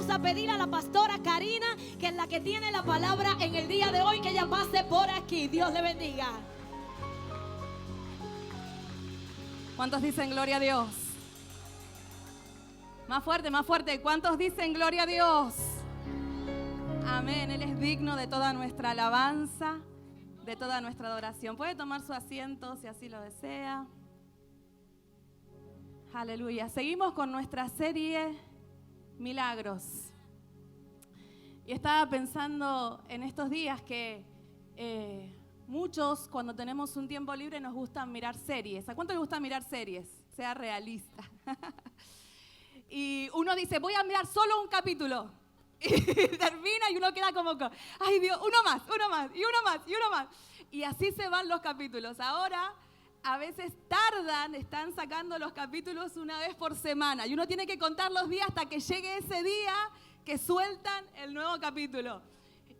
vamos a pedir a la pastora Karina, que es la que tiene la palabra en el día de hoy, que ella pase por aquí. Dios le bendiga. ¿Cuántos dicen gloria a Dios? Más fuerte, más fuerte. ¿Cuántos dicen gloria a Dios? Amén. Él es digno de toda nuestra alabanza, de toda nuestra adoración. Puede tomar su asiento si así lo desea. Aleluya. Seguimos con nuestra serie Milagros. Y estaba pensando en estos días que muchos, cuando tenemos un tiempo libre, nos gusta mirar series. ¿A cuánto les gusta mirar series? Sea realista. Y uno dice, voy a mirar solo un capítulo. Y termina y uno queda como, ay Dios, uno más, y uno más, y uno más. Y así se van los capítulos. Ahora, a veces están sacando los capítulos una vez por semana. Y uno tiene que contar los días hasta que llegue ese día que sueltan el nuevo capítulo.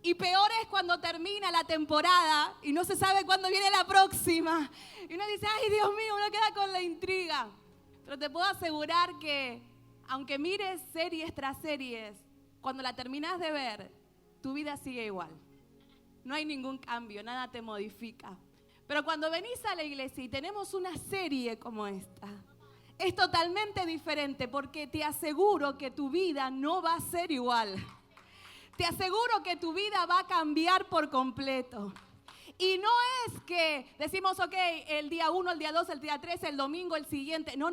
Y peor es cuando termina la temporada y no se sabe cuándo viene la próxima. Y uno dice, ay Dios mío, uno queda con la intriga. Pero te puedo asegurar que, aunque mires series tras series, cuando la terminas de ver, tu vida sigue igual. No hay ningún cambio, nada te modifica. Pero cuando venís a la iglesia y tenemos una serie como esta, es totalmente diferente, porque te aseguro que tu vida no va a ser igual. Te aseguro que tu vida va a cambiar por completo. Y no es que decimos, ok, el día 1, el día 2, el día 3, el domingo, el siguiente. No.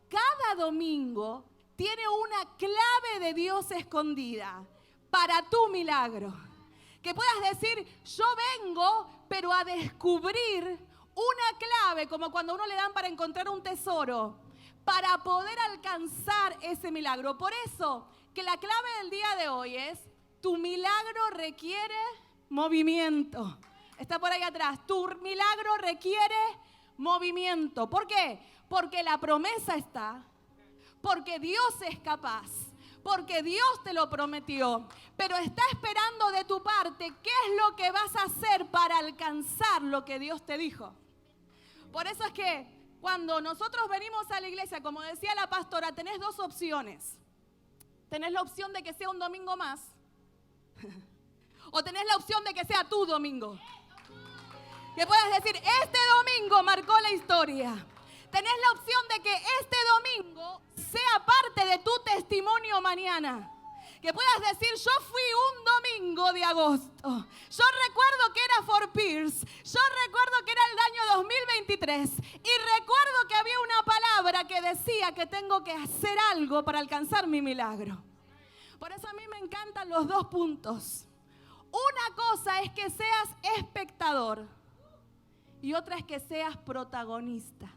Cada domingo tiene una clave de Dios escondida para tu milagro. Que puedas decir, yo vengo, pero a descubrir una clave, como cuando a uno le dan para encontrar un tesoro, para poder alcanzar ese milagro. Por eso, que la clave del día de hoy es, tu milagro requiere movimiento. Está por ahí atrás. Tu milagro requiere movimiento. ¿Por qué? Porque la promesa está, porque Dios es capaz, porque Dios te lo prometió, pero está esperando de tu parte qué es lo que vas a hacer para alcanzar lo que Dios te dijo. Por eso es que cuando nosotros venimos a la iglesia, como decía la pastora, tenés dos opciones. Tenés la opción de que sea un domingo más, o tenés la opción de que sea tu domingo. Que puedas decir, este domingo marcó la historia. Tenés la opción de que este domingo sea parte de tu testimonio mañana. Que puedas decir, yo fui un domingo de agosto. Yo recuerdo que era For Pierce. Yo recuerdo que era el año 2023. Y recuerdo que había una palabra que decía que tengo que hacer algo para alcanzar mi milagro. Por eso a mí me encantan los dos puntos. Una cosa es que seas espectador y otra es que seas protagonista.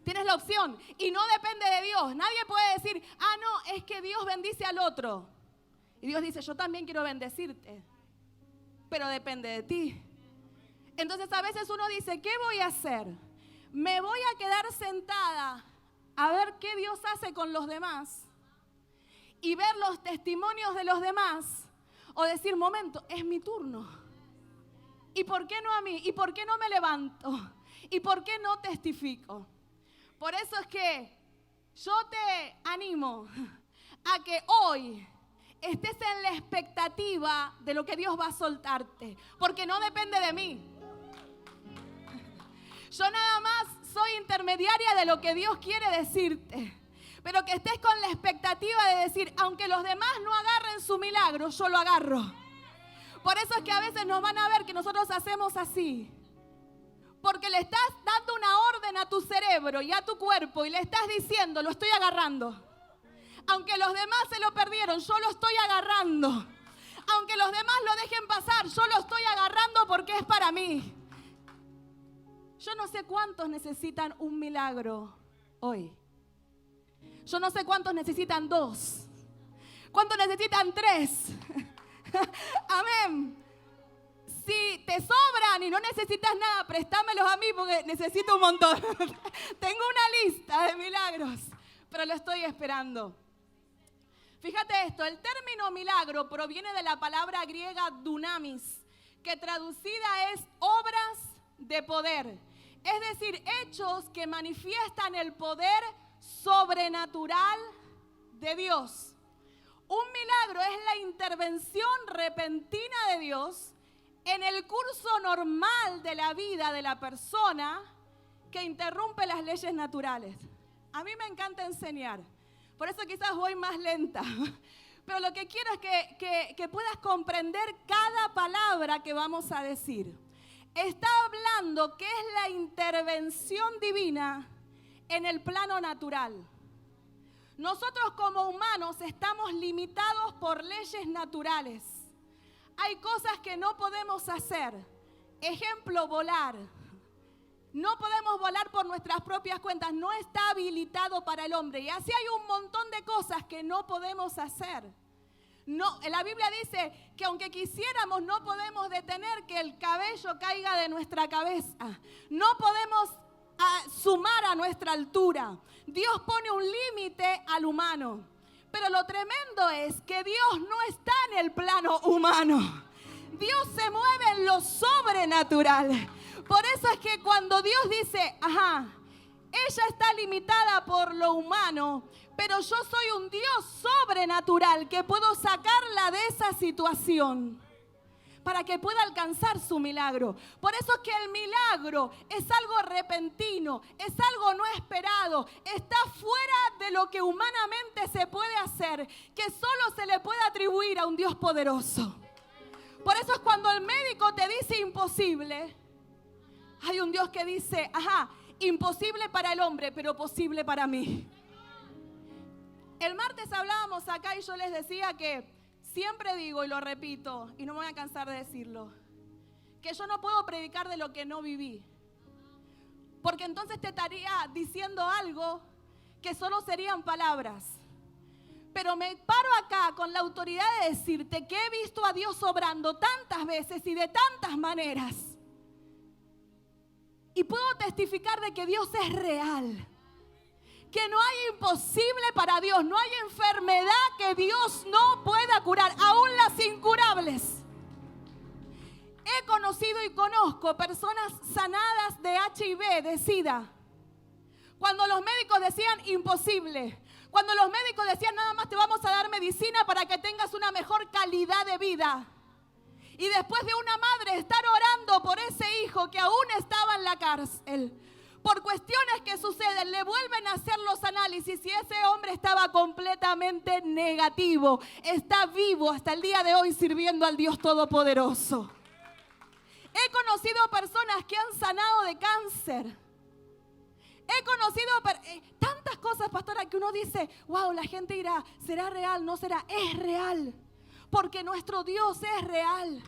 Tienes la opción y no depende de Dios. Nadie puede decir, no, es que Dios bendice al otro. Y Dios dice, yo también quiero bendecirte, pero depende de ti. Entonces a veces uno dice, ¿qué voy a hacer? ¿Me voy a quedar sentada a ver qué Dios hace con los demás y ver los testimonios de los demás? O decir, momento, es mi turno. ¿Y por qué no a mí? ¿Y por qué no me levanto? ¿Y por qué no testifico? Por eso es que yo te animo a que hoy estés en la expectativa de lo que Dios va a soltarte, porque no depende de mí. Yo nada más soy intermediaria de lo que Dios quiere decirte, pero que estés con la expectativa de decir, aunque los demás no agarren su milagro, yo lo agarro. Por eso es que a veces nos van a ver que nosotros hacemos así. Porque le estás dando una orden a tu cerebro y a tu cuerpo y le estás diciendo, lo estoy agarrando. Aunque los demás se lo perdieron, yo lo estoy agarrando. Aunque los demás lo dejen pasar, yo lo estoy agarrando porque es para mí. Yo no sé cuántos necesitan un milagro hoy. Yo no sé cuántos necesitan 2. ¿Cuántos necesitan 3? Amén. Si te sobran y no necesitas nada, préstamelos a mí porque necesito un montón. Tengo una lista de milagros, pero lo estoy esperando. Fíjate esto, el término milagro proviene de la palabra griega dunamis, que traducida es obras de poder. Es decir, hechos que manifiestan el poder sobrenatural de Dios. Un milagro es la intervención repentina de Dios en el curso normal de la vida de la persona que interrumpe las leyes naturales. A mí me encanta enseñar, por eso quizás voy más lenta, pero lo que quiero es que puedas comprender cada palabra que vamos a decir. Está hablando que es la intervención divina en el plano natural. Nosotros como humanos estamos limitados por leyes naturales. Hay cosas que no podemos hacer. Ejemplo, volar. No podemos volar por nuestras propias cuentas. No está habilitado para el hombre. Y así hay un montón de cosas que no podemos hacer. No, la Biblia dice que aunque quisiéramos, no podemos detener que el cabello caiga de nuestra cabeza. No podemos sumar a nuestra altura. Dios pone un límite al humano. Pero lo tremendo es que Dios no está en el plano humano. Dios se mueve en lo sobrenatural. Por eso es que cuando Dios dice, ella está limitada por lo humano, pero yo soy un Dios sobrenatural que puedo sacarla de esa situación para que pueda alcanzar su milagro. Por eso es que el milagro es algo repentino, es algo no esperado, está fuera de lo que humanamente se puede hacer, que solo se le puede atribuir a un Dios poderoso. Por eso es cuando el médico te dice imposible, hay un Dios que dice, imposible para el hombre, pero posible para mí. El martes hablábamos acá y yo les decía que siempre digo y lo repito, y no me voy a cansar de decirlo, que yo no puedo predicar de lo que no viví. Porque entonces te estaría diciendo algo que solo serían palabras. Pero me paro acá con la autoridad de decirte que he visto a Dios obrando tantas veces y de tantas maneras. Y puedo testificar de que Dios es real. Que no hay imposible para Dios, no hay enfermedad que Dios no pueda curar, aún las incurables. He conocido y conozco personas sanadas de HIV, de SIDA. Cuando los médicos decían imposible, cuando los médicos decían nada más te vamos a dar medicina para que tengas una mejor calidad de vida. Y después de una madre estar orando por ese hijo que aún estaba en la cárcel, por cuestiones que suceden, le vuelven a hacer los análisis y ese hombre estaba completamente negativo. Está vivo hasta el día de hoy sirviendo al Dios Todopoderoso. He conocido personas que han sanado de cáncer. He conocido tantas cosas, pastora, que uno dice, wow, la gente dirá, ¿será real? No será. Es real, porque nuestro Dios es real.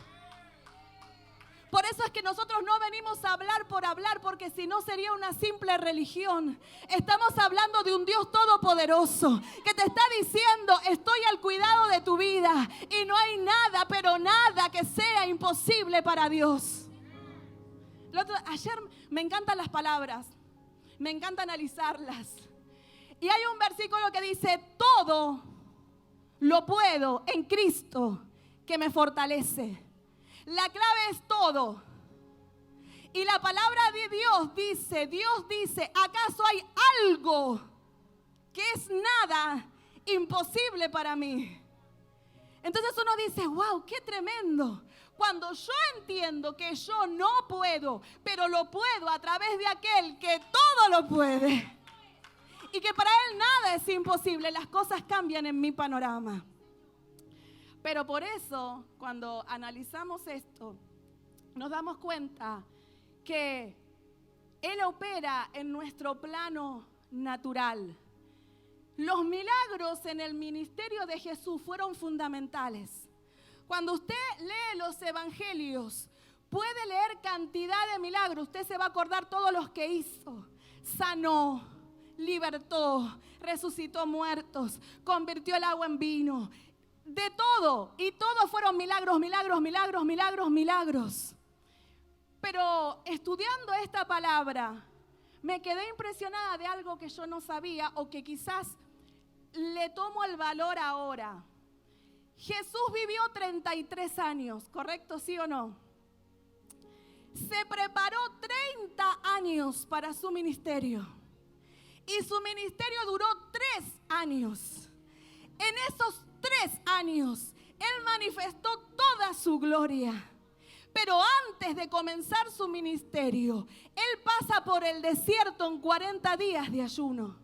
Por eso es que nosotros no venimos a hablar por hablar, porque si no sería una simple religión. Estamos hablando de un Dios todopoderoso que te está diciendo, estoy al cuidado de tu vida y no hay nada, pero nada que sea imposible para Dios. Ayer me encantan las palabras, me encanta analizarlas. Y hay un versículo que dice, todo lo puedo en Cristo que me fortalece. La clave es todo. Y la palabra de Dios dice, ¿acaso hay algo que es nada imposible para mí? Entonces uno dice, wow, qué tremendo. Cuando yo entiendo que yo no puedo, pero lo puedo a través de aquel que todo lo puede. Y que para él nada es imposible, las cosas cambian en mi panorama. Pero por eso, cuando analizamos esto, nos damos cuenta que Él opera en nuestro plano natural. Los milagros en el ministerio de Jesús fueron fundamentales. Cuando usted lee los evangelios, puede leer cantidad de milagros. Usted se va a acordar todos los que hizo. Sanó, libertó, resucitó muertos, convirtió el agua en vino. De todo, y todos fueron milagros, milagros, milagros, milagros, milagros. Pero estudiando esta palabra, me quedé impresionada de algo que yo no sabía o que quizás le tomo el valor ahora. Jesús vivió 33 años, ¿correcto? ¿Sí o no? Se preparó 30 años para su ministerio. Y su ministerio duró 3 años. En esos 3 años, Él manifestó toda su gloria. Pero antes de comenzar su ministerio, Él pasa por el desierto en 40 días de ayuno.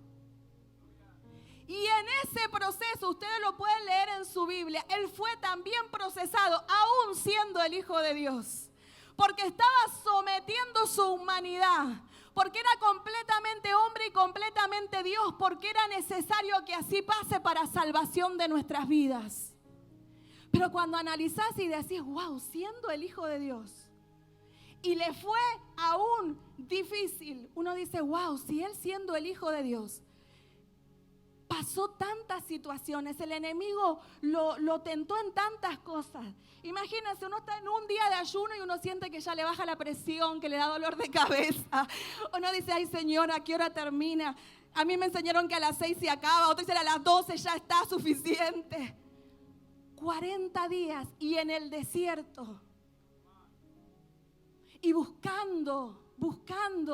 Y en ese proceso, ustedes lo pueden leer en su Biblia, Él fue también procesado, aún siendo el Hijo de Dios. Porque estaba sometiendo su humanidad, porque era completamente hombre y completamente Dios, porque era necesario que así pase para salvación de nuestras vidas. Pero cuando analizás y decís, wow, siendo el Hijo de Dios, y le fue aún difícil, uno dice, wow, si Él siendo el Hijo de Dios, pasó tantas situaciones, el enemigo lo tentó en tantas cosas. Imagínense, uno está en un día de ayuno y uno siente que ya le baja la presión, que le da dolor de cabeza. Uno dice, ay Señor, ¿a qué hora termina? A mí me enseñaron que a las 6 se acaba, otros dicen a las 12 ya está suficiente. 40 días y en el desierto. Y buscando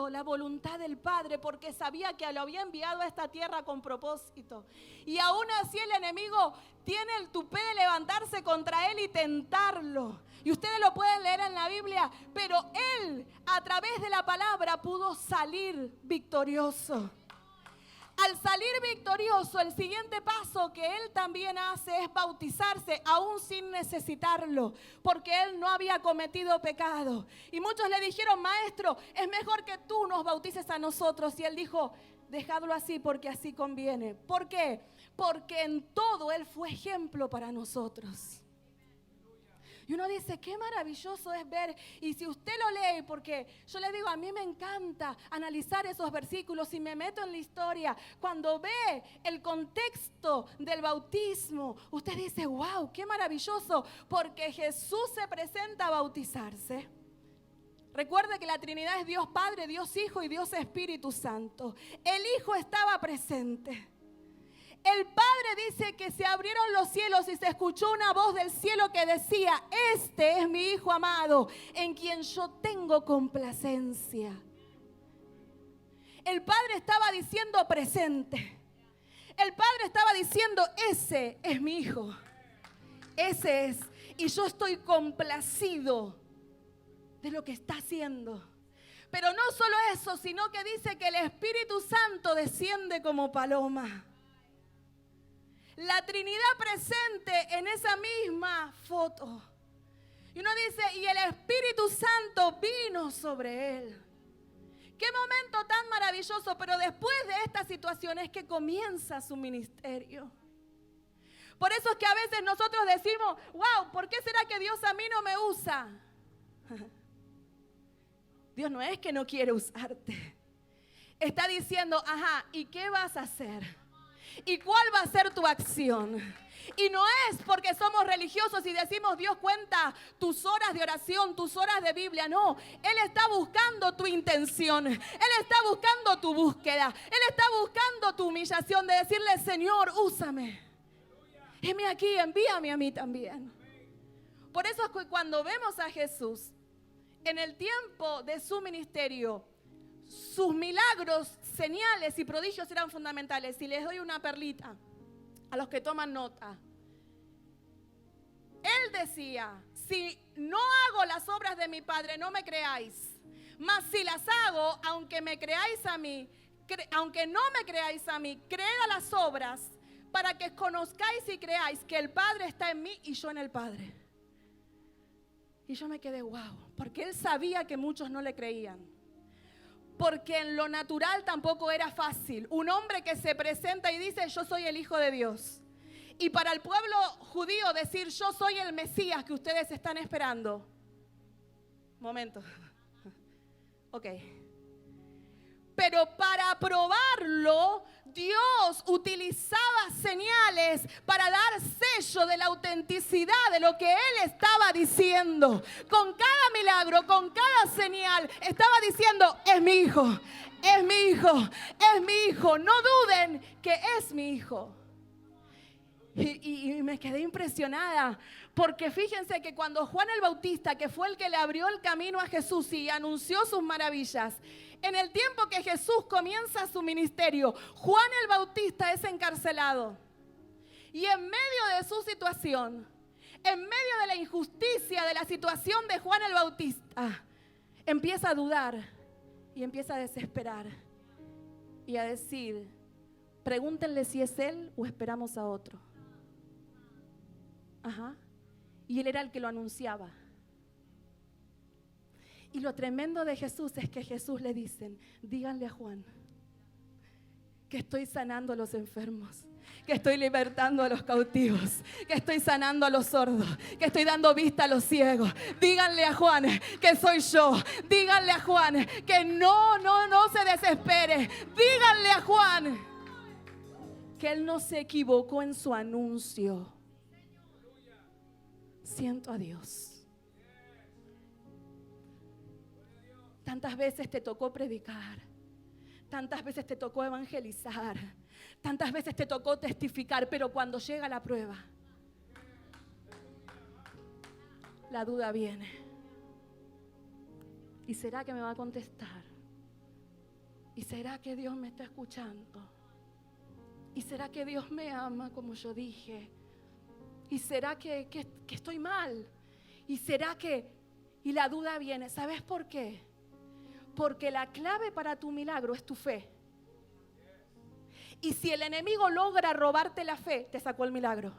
la voluntad del Padre, porque sabía que lo había enviado a esta tierra con propósito. Y aún así el enemigo tiene el tupé de levantarse contra él y tentarlo. Y ustedes lo pueden leer en la Biblia, pero él a través de la palabra pudo salir victorioso. Al salir victorioso, el siguiente paso que él también hace es bautizarse, aún sin necesitarlo, porque él no había cometido pecado. Y muchos le dijeron, maestro, es mejor que tú nos bautices a nosotros. Y él dijo, dejadlo así porque así conviene. ¿Por qué? Porque en todo él fue ejemplo para nosotros. Y uno dice, qué maravilloso es ver, y si usted lo lee, porque yo le digo, a mí me encanta analizar esos versículos y me meto en la historia. Cuando ve el contexto del bautismo, usted dice, wow, qué maravilloso, porque Jesús se presenta a bautizarse. Recuerde que la Trinidad es Dios Padre, Dios Hijo y Dios Espíritu Santo. El Hijo estaba presente. El Padre dice que se abrieron los cielos y se escuchó una voz del cielo que decía, este es mi Hijo amado, en quien yo tengo complacencia. El Padre estaba diciendo presente. El Padre estaba diciendo, ese es mi Hijo. Ese es. Y yo estoy complacido de lo que está haciendo. Pero no solo eso, sino que dice que el Espíritu Santo desciende como paloma. La Trinidad presente en esa misma foto. Y uno dice, y el Espíritu Santo vino sobre él. Qué momento tan maravilloso, pero después de esta situación es que comienza su ministerio. Por eso es que a veces nosotros decimos, wow, ¿por qué será que Dios a mí no me usa? Dios no es que no quiere usarte. Está diciendo, ajá, ¿y qué vas a hacer? ¿Y cuál va a ser tu acción? Y no es porque somos religiosos y decimos Dios cuenta tus horas de oración, tus horas de Biblia. No, Él está buscando tu intención. Él está buscando tu búsqueda. Él está buscando tu humillación de decirle, Señor, úsame. Heme aquí, envíame a mí también. Por eso es que cuando vemos a Jesús en el tiempo de su ministerio, sus milagros, señales y prodigios eran fundamentales. Y les doy una perlita a los que toman nota. Él decía, si no hago las obras de mi Padre, no me creáis. Mas si las hago, aunque me creáis a mí, aunque no me creáis a mí, creed a las obras para que conozcáis y creáis que el Padre está en mí y yo en el Padre. Y yo me quedé, wow, porque él sabía que muchos no le creían. Porque en lo natural tampoco era fácil. Un hombre que se presenta y dice, yo soy el Hijo de Dios. Y para el pueblo judío decir, yo soy el Mesías que ustedes están esperando. Momento. Ok. Pero para probarlo, Dios utilizaba señales para dar sello de la autenticidad de lo que Él estaba diciendo. Con cada milagro, con cada señal, estaba diciendo, es mi hijo, es mi hijo, es mi hijo. No duden que es mi hijo. Y me quedé impresionada, porque fíjense que cuando Juan el Bautista, que fue el que le abrió el camino a Jesús y anunció sus maravillas, en el tiempo que Jesús comienza su ministerio, Juan el Bautista es encarcelado. Y en medio de su situación, situación, en medio de la injusticia de la situación de Juan el Bautista, empieza a dudar y empieza a desesperar y a decir, pregúntenle si es él o esperamos a otro. Ajá. Y él era el que lo anunciaba. Y lo tremendo de Jesús es que Jesús le dicen, díganle a Juan que estoy sanando a los enfermos, que estoy libertando a los cautivos, que estoy sanando a los sordos, que estoy dando vista a los ciegos. Díganle a Juan que soy yo. Díganle a Juan que no se desespere. Díganle a Juan que él no se equivocó en su anuncio. Siento a Dios. Tantas veces te tocó predicar, tantas veces te tocó evangelizar, tantas veces te tocó testificar, pero cuando llega la prueba, la duda viene. ¿Y será que me va a contestar? ¿Y será que Dios me está escuchando? ¿Y será que Dios me ama como yo dije? ¿Y será que estoy mal? ¿Y será que...? Y la duda viene. ¿Sabes por qué? Porque la clave para tu milagro es tu fe. Y si el enemigo logra robarte la fe, te sacó el milagro.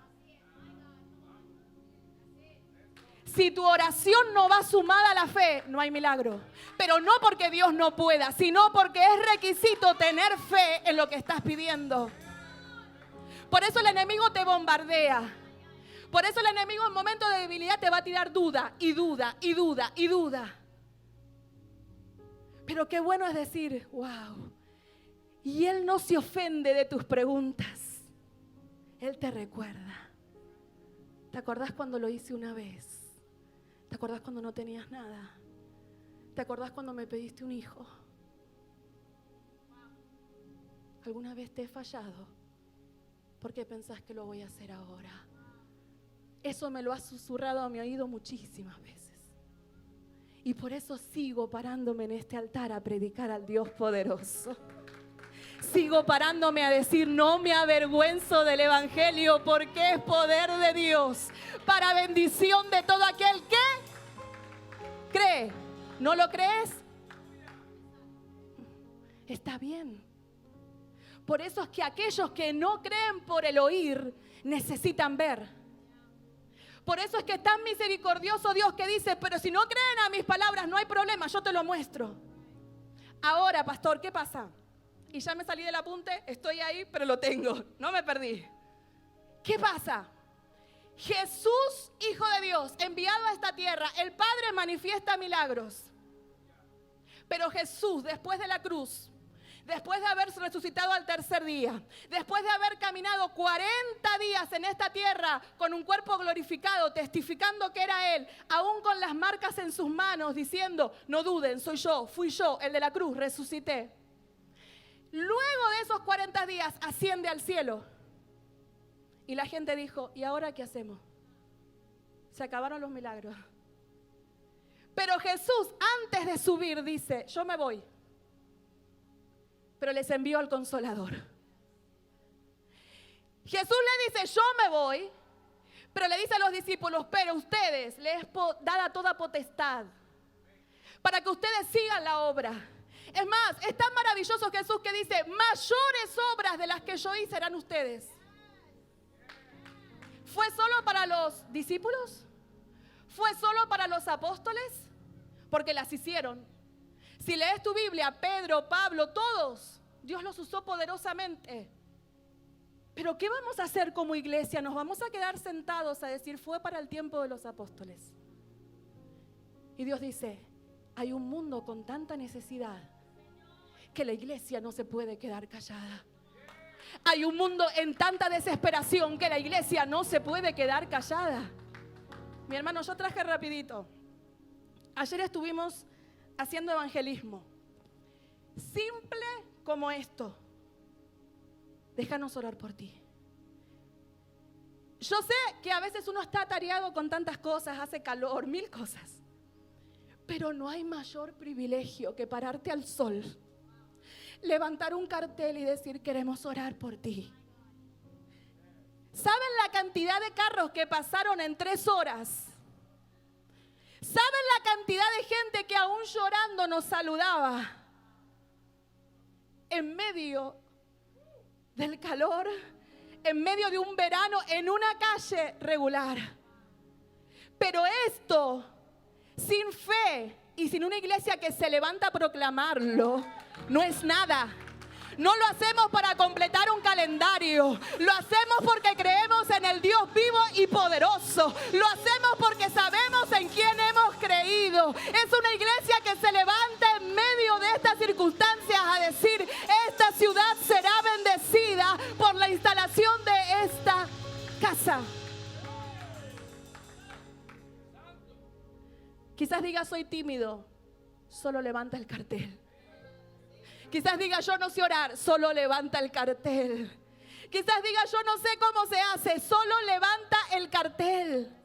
Si tu oración no va sumada a la fe, no hay milagro. Pero no porque Dios no pueda, sino porque es requisito tener fe en lo que estás pidiendo. Por eso el enemigo te bombardea. Por eso el enemigo en momentos de debilidad te va a tirar duda y duda y duda y duda. Pero qué bueno es decir, wow. Y Él no se ofende de tus preguntas. Él te recuerda. ¿Te acordás cuando lo hice una vez? ¿Te acordás cuando no tenías nada? ¿Te acordás cuando me pediste un hijo? ¿Alguna vez te he fallado? ¿Por qué pensás que lo voy a hacer ahora? Eso me lo ha susurrado a mi oído muchísimas veces. Y por eso sigo parándome en este altar a predicar al Dios poderoso. Sigo parándome a decir, no me avergüenzo del evangelio porque es poder de Dios para bendición de todo aquel que cree. ¿No lo crees? Está bien. Por eso es que aquellos que no creen por el oír necesitan ver. Por eso es que es tan misericordioso Dios que dice, pero si no creen a mis palabras no hay problema, yo te lo muestro. Ahora, pastor, ¿qué pasa? Y ya me salí del apunte, estoy ahí, pero lo tengo, no me perdí. ¿Qué pasa? Jesús, Hijo de Dios, enviado a esta tierra, el Padre manifiesta milagros. Pero Jesús, después de la cruz, después de haber resucitado al tercer día, después de haber caminado 40 días en esta tierra con un cuerpo glorificado, testificando que era Él, aún con las marcas en sus manos, diciendo, no duden, soy yo, fui yo, el de la cruz, resucité. Luego de esos 40 días asciende al cielo. Y la gente dijo, ¿y ahora qué hacemos? Se acabaron los milagros. Pero Jesús, antes de subir, dice, yo me voy. Pero les envió al Consolador. Jesús le dice, yo me voy, pero le dice a los discípulos, pero ustedes les es dada toda potestad para que ustedes sigan la obra. Es más, es tan maravilloso Jesús que dice, mayores obras de las que yo hice serán ustedes. ¿Fue solo para los discípulos? ¿Fue solo para los apóstoles? Porque las hicieron. Si lees tu Biblia, Pedro, Pablo, todos, Dios los usó poderosamente. Pero ¿qué vamos a hacer como iglesia? ¿Nos vamos a quedar sentados a decir, fue para el tiempo de los apóstoles? Y Dios dice, hay un mundo con tanta necesidad que la iglesia no se puede quedar callada. Hay un mundo en tanta desesperación que la iglesia no se puede quedar callada. Mi hermano, yo traje rapidito. Ayer estuvimos haciendo evangelismo. Simple como esto. Déjanos orar por ti. Yo sé que a veces uno está atareado con tantas cosas, hace calor, 1000 cosas. Pero no hay mayor privilegio que pararte al sol, levantar un cartel y decir, queremos orar por ti. ¿Saben la cantidad de carros que pasaron en 3 horas? ¿Saben la cantidad de gente que aún llorando nos saludaba? En medio del calor, en medio de un verano, en una calle regular. Pero esto, sin fe y sin una iglesia que se levanta a proclamarlo, no es nada. No lo hacemos para completar un calendario. Lo hacemos porque creemos en el Dios vivo y poderoso. Lo hacemos porque sabemos en quién hemos creído. Es una iglesia que se levanta en medio de estas circunstancias a decir: esta ciudad será bendecida por la instalación de esta casa. Quizás diga: soy tímido. Solo levanta el cartel. Quizás diga: yo no sé orar. Solo levanta el cartel. Quizás diga: yo no sé cómo se hace. Solo levanta el cartel.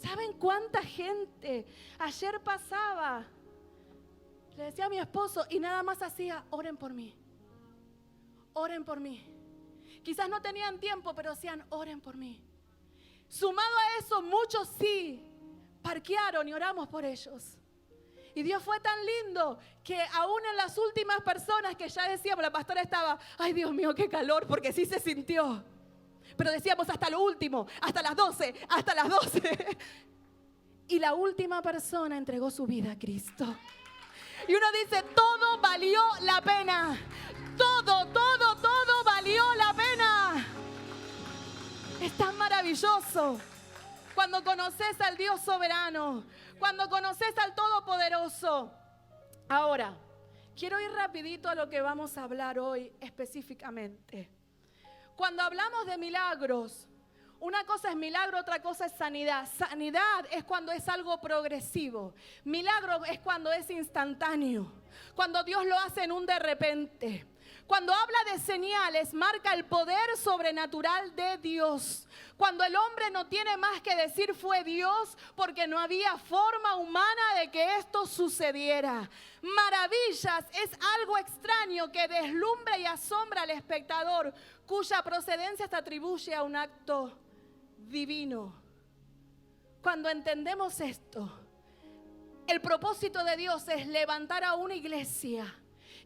¿Saben cuánta gente ayer pasaba? Le decía a mi esposo y nada más hacía: oren por mí. Oren por mí. Quizás no tenían tiempo, pero decían: oren por mí. Sumado a eso, muchos sí parquearon y oramos por ellos. Y Dios fue tan lindo que aún en las últimas personas que ya decíamos, la pastora estaba: ay, Dios mío, qué calor, porque sí se sintió. Pero decíamos: hasta lo último, hasta las 12, hasta las 12. Y la última persona entregó su vida a Cristo. Y uno dice: todo valió la pena. Todo valió la pena. Es tan maravilloso cuando conoces al Dios soberano, cuando conoces al Todopoderoso. Ahora, quiero ir rapidito a lo que vamos a hablar hoy específicamente. Cuando hablamos de milagros, una cosa es milagro, otra cosa es sanidad. Sanidad es cuando es algo progresivo. Milagro es cuando es instantáneo, cuando Dios lo hace en un de repente. Cuando habla de señales, marca el poder sobrenatural de Dios. Cuando el hombre no tiene más que decir fue Dios, porque no había forma humana de que esto sucediera. Maravillas es algo extraño que deslumbra y asombra al espectador, cuya procedencia se atribuye a un acto divino. Cuando entendemos esto, el propósito de Dios es levantar a una iglesia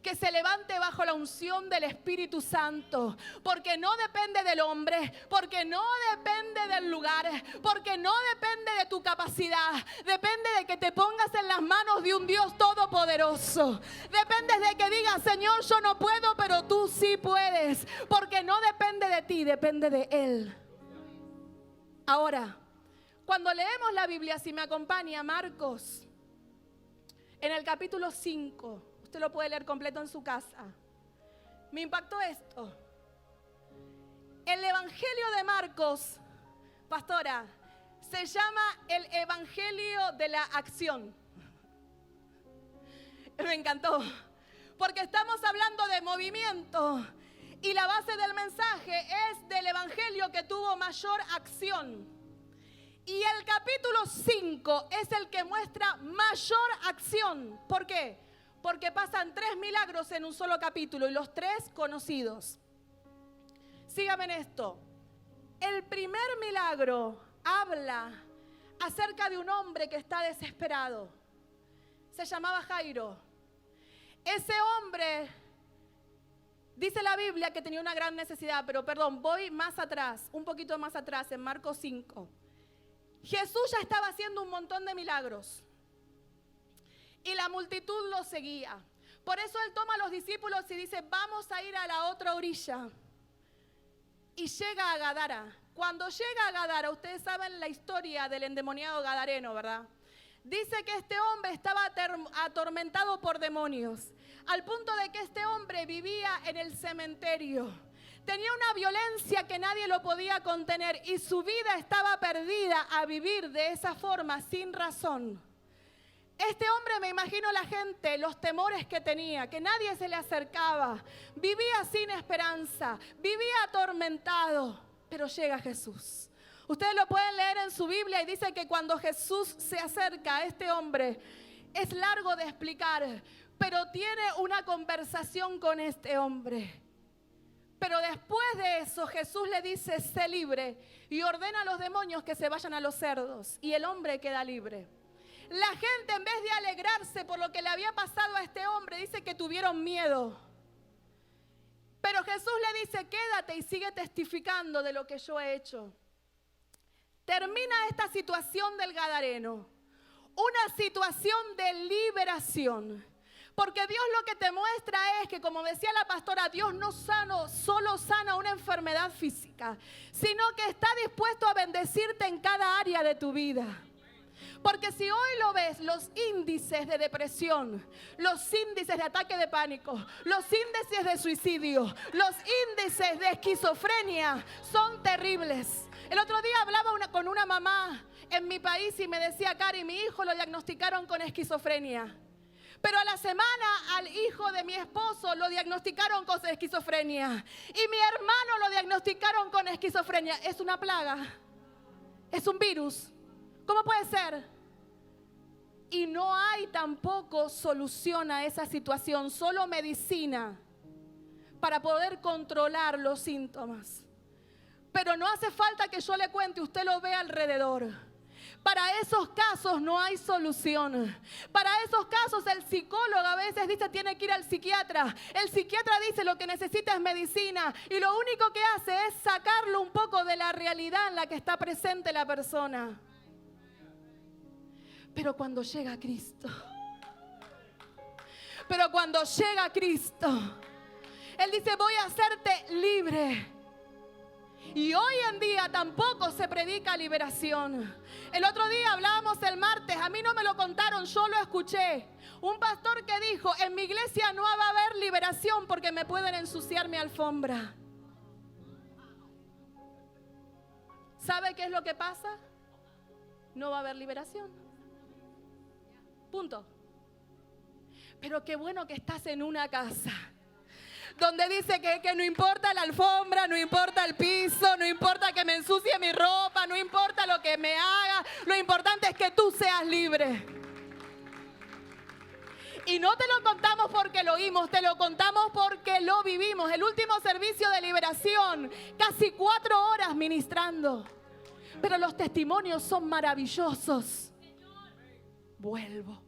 que se levante bajo la unción del Espíritu Santo, porque no depende del hombre, porque no depende del lugar, porque no depende de tu capacidad, depende de que te pongas en las manos de un Dios todopoderoso. Depende de que digas: Señor, yo no puedo, pero tú sí puedes, porque no depende de ti, depende de Él. Ahora, cuando leemos la Biblia, si me acompaña, Marcos, en el capítulo 5, usted lo puede leer completo en su casa. Me impactó esto. El Evangelio de Marcos, pastora, se llama el Evangelio de la acción. Me encantó, porque estamos hablando de movimiento y la base del mensaje es del Evangelio que tuvo mayor acción. Y el capítulo 5 es el que muestra mayor acción. ¿Por qué? Porque pasan 3 milagros en un solo capítulo y los 3 conocidos. Síganme en esto. El primer milagro habla acerca de un hombre que está desesperado. Se llamaba Jairo. Ese hombre, dice la Biblia que tenía una gran necesidad, pero voy más atrás, un poquito más atrás, en Marcos 5. Jesús ya estaba haciendo un montón de milagros y la multitud lo seguía. Por eso Él toma a los discípulos y dice: vamos a ir a la otra orilla. Y llega a Gadara. Cuando llega a Gadara, ustedes saben la historia del endemoniado gadareno, ¿verdad? Dice que este hombre estaba atormentado por demonios, al punto de que este hombre vivía en el cementerio. Tenía una violencia que nadie lo podía contener y su vida estaba perdida a vivir de esa forma sin razón. Este hombre, me imagino la gente, los temores que tenía, que nadie se le acercaba, vivía sin esperanza, vivía atormentado, pero llega Jesús. Ustedes lo pueden leer en su Biblia y dice que cuando Jesús se acerca a este hombre, es largo de explicar, pero tiene una conversación con este hombre. Pero después de eso Jesús le dice, sé libre, y ordena a los demonios que se vayan a los cerdos, y el hombre queda libre. La gente, en vez de alegrarse por lo que le había pasado a este hombre, dice que tuvieron miedo. Pero Jesús le dice, quédate y sigue testificando de lo que yo he hecho. Termina esta situación del Gadareno, una situación de liberación. Porque Dios lo que te muestra es que, como decía la pastora, Dios no solo sana una enfermedad física, sino que está dispuesto a bendecirte en cada área de tu vida. Porque si hoy lo ves, los índices de depresión, los índices de ataque de pánico, los índices de suicidio, los índices de esquizofrenia son terribles. El otro día hablaba con una mamá en mi país y me decía, Cari, mi hijo lo diagnosticaron con esquizofrenia. Pero a la semana al hijo de mi esposo lo diagnosticaron con esquizofrenia. Y mi hermano lo diagnosticaron con esquizofrenia. Es una plaga. Es un virus. ¿Cómo puede ser? Y no hay tampoco solución a esa situación. Solo medicina para poder controlar los síntomas. Pero no hace falta que yo le cuente. Usted lo ve alrededor. Para esos casos no hay solución. Para esos casos el psicólogo a veces dice tiene que ir al psiquiatra. El psiquiatra dice lo que necesita es medicina. Y lo único que hace es sacarlo un poco de la realidad en la que está presente la persona. Pero cuando llega Cristo. Él dice voy a hacerte libre. Y hoy en día tampoco se predica liberación. El otro día hablábamos el martes, a mí no me lo contaron, yo lo escuché. Un pastor que dijo, en mi iglesia no va a haber liberación porque me pueden ensuciar mi alfombra. ¿Sabe qué es lo que pasa? No va a haber liberación. Punto. Pero qué bueno que estás en una casa donde dice que no importa la alfombra, no importa el piso, no importa que me ensucie mi ropa, no importa lo que me haga, lo importante es que tú seas libre. Y no te lo contamos porque lo oímos, te lo contamos porque lo vivimos. El último servicio de liberación, casi 4 horas ministrando. Pero los testimonios son maravillosos. Vuelvo.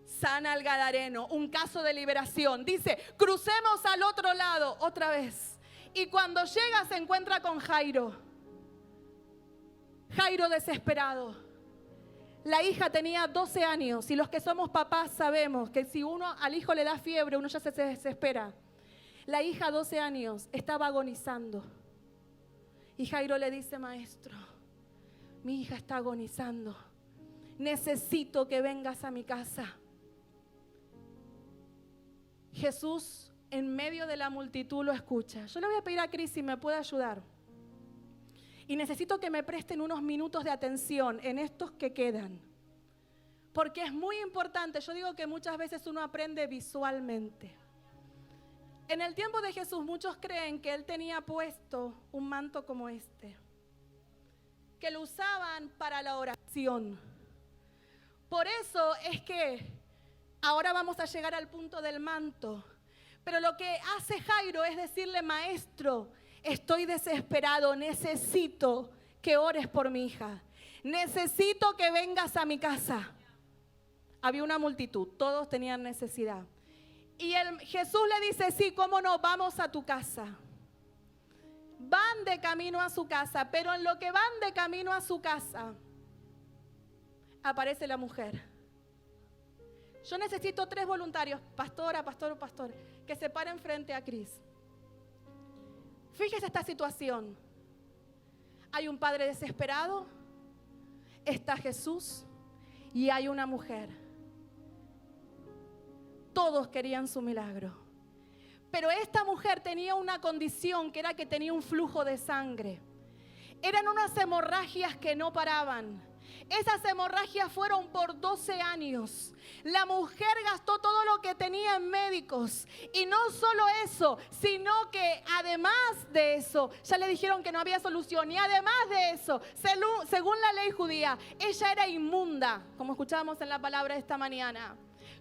Sana al Gadareno, un caso de liberación. Dice, crucemos al otro lado otra vez. Y cuando llega se encuentra con Jairo. Jairo desesperado. La hija tenía 12 años y los que somos papás sabemos que si uno al hijo le da fiebre, uno ya se desespera. La hija, 12 años, estaba agonizando. Y Jairo le dice, maestro, mi hija está agonizando. Necesito que vengas a mi casa. Jesús en medio de la multitud lo escucha. Yo le voy a pedir a Cris si me puede ayudar. Y necesito que me presten unos minutos de atención en estos que quedan. Porque es muy importante. Yo digo que muchas veces uno aprende visualmente. En el tiempo de Jesús muchos creen que Él tenía puesto un manto como este. Que lo usaban para la oración. Por eso es que ahora vamos a llegar al punto del manto. Pero lo que hace Jairo es decirle, maestro, estoy desesperado, necesito que ores por mi hija. Necesito que vengas a mi casa. Había una multitud, todos tenían necesidad. Y Jesús le dice, sí, cómo no, vamos a tu casa. Van de camino a su casa, pero en lo que van de camino a su casa, aparece la mujer. Yo necesito 3 voluntarios, pastora, pastor o pastor, que se paren frente a Cris. Fíjese esta situación. Hay un padre desesperado, está Jesús y hay una mujer. Todos querían su milagro. Pero esta mujer tenía una condición que era que tenía un flujo de sangre. Eran unas hemorragias que no paraban. Esas hemorragias fueron por 12 años. La mujer gastó todo lo que tenía en médicos. Y no solo eso, sino que además de eso, ya le dijeron que no había solución. Y además de eso, según la ley judía, ella era inmunda, como escuchábamos en la palabra esta mañana.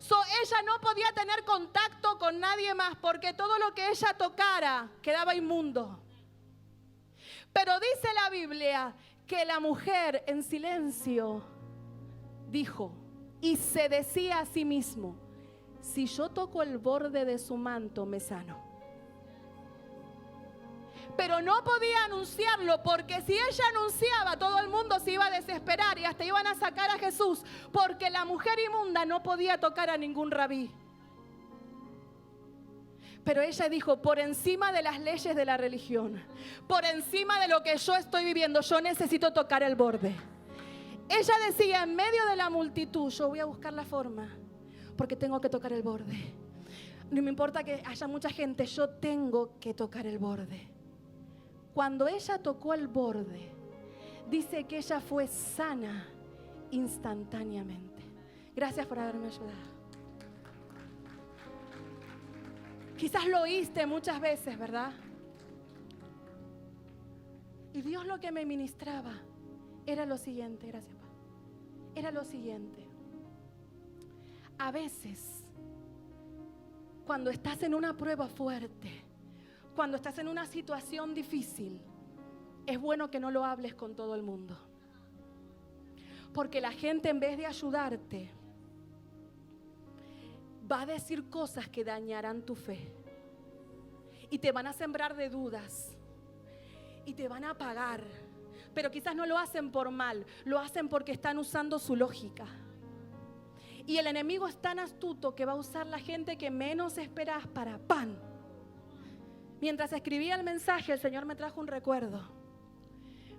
Ella no podía tener contacto con nadie más porque todo lo que ella tocara quedaba inmundo. Pero dice la Biblia que la mujer en silencio dijo y se decía a sí mismo: si yo toco el borde de su manto, me sano. Pero no podía anunciarlo porque si ella anunciaba, todo el mundo se iba a desesperar y hasta iban a sacar a Jesús, porque la mujer inmunda no podía tocar a ningún rabí. Pero ella dijo: por encima de las leyes de la religión, por encima de lo que yo estoy viviendo, yo necesito tocar el borde. Ella decía en medio de la multitud: yo voy a buscar la forma, porque tengo que tocar el borde. No me importa que haya mucha gente, yo tengo que tocar el borde. Cuando ella tocó el borde, dice que ella fue sana instantáneamente. Gracias por haberme ayudado. Quizás lo oíste muchas veces, ¿verdad? Y Dios lo que me ministraba era lo siguiente, gracias, Padre. Era lo siguiente. A veces, cuando estás en una prueba fuerte, cuando estás en una situación difícil, es bueno que no lo hables con todo el mundo. Porque la gente, en vez de ayudarte, va a decir cosas que dañarán tu fe. Y te van a sembrar de dudas. Y te van a apagar. Pero quizás no lo hacen por mal, lo hacen porque están usando su lógica. Y el enemigo es tan astuto que va a usar la gente que menos esperas para ¡pam! Mientras escribía el mensaje, el Señor me trajo un recuerdo.